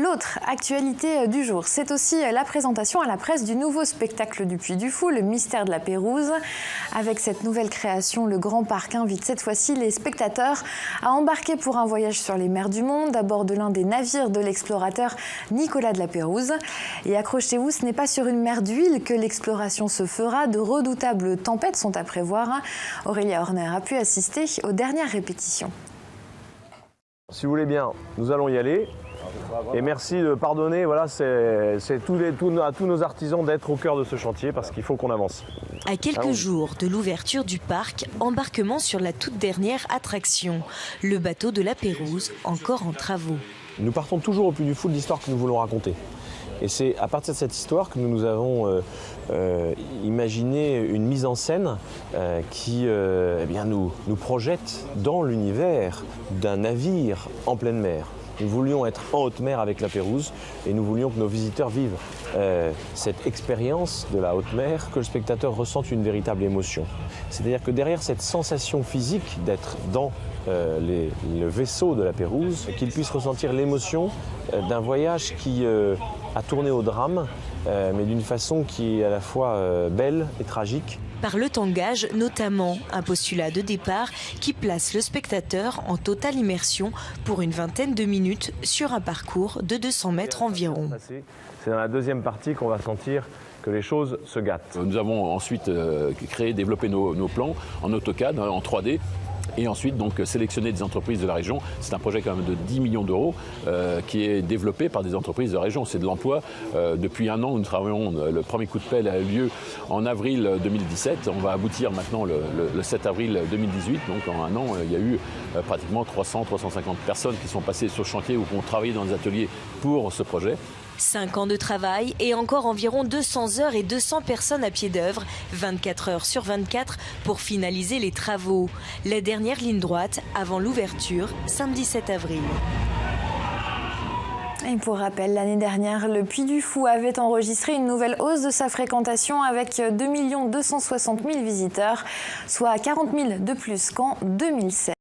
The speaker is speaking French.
L'autre actualité du jour, c'est aussi la présentation à la presse du nouveau spectacle du Puy du Fou, le mystère de la Pérouse. Avec cette nouvelle création, le Grand Parc invite cette fois-ci les spectateurs à embarquer pour un voyage sur les mers du monde, à bord de l'un des navires de l'explorateur Nicolas de la Pérouse. Et accrochez-vous, ce n'est pas sur une mer d'huile que l'exploration se fera. De redoutables tempêtes sont à prévoir. Aurélia Horner a pu assister aux dernières répétitions. Si vous voulez bien, nous allons y aller. Et merci de pardonner, voilà, c'est à tous nos artisans d'être au cœur de ce chantier parce qu'il faut qu'on avance. À quelques jours de l'ouverture du parc, embarquement sur la toute dernière attraction, le bateau de la Pérouse, encore en travaux. Nous partons toujours au Puy du Fou de l'histoire que nous voulons raconter. Et c'est à partir de cette histoire que nous avons imaginé une mise en scène qui nous projette dans l'univers d'un navire en pleine mer. Nous voulions être en haute mer avec la Pérouse et nous voulions que nos visiteurs vivent cette expérience de la haute mer, que le spectateur ressente une véritable émotion. C'est-à-dire que derrière cette sensation physique d'être dans le vaisseau de la Pérouse, qu'il puisse ressentir l'émotion d'un voyage qui a tourné au drame, mais d'une façon qui est à la fois belle et tragique. Par le tangage, notamment, un postulat de départ qui place le spectateur en totale immersion pour une vingtaine de minutes sur un parcours de 200 mètres environ. C'est dans la deuxième partie qu'on va sentir que les choses se gâtent. Nous avons ensuite développé nos plans en AutoCAD, en 3D. Et ensuite, donc, sélectionner des entreprises de la région. C'est un projet quand même de 10 millions d'euros qui est développé par des entreprises de la région. C'est de l'emploi. Depuis un an, nous travaillons. Le premier coup de pelle a eu lieu en avril 2017. On va aboutir maintenant le 7 avril 2018. Donc en un an, il y a eu pratiquement 300-350 personnes qui sont passées sur le chantier ou qui ont travaillé dans les ateliers pour ce projet. 5 ans de travail et encore environ 200 heures et 200 personnes à pied d'œuvre, 24 heures sur 24 pour finaliser les travaux. La dernière ligne droite avant l'ouverture, samedi 7 avril. Et pour rappel, l'année dernière, le Puy du Fou avait enregistré une nouvelle hausse de sa fréquentation avec 2 260 000 visiteurs, soit 40 000 de plus qu'en 2016.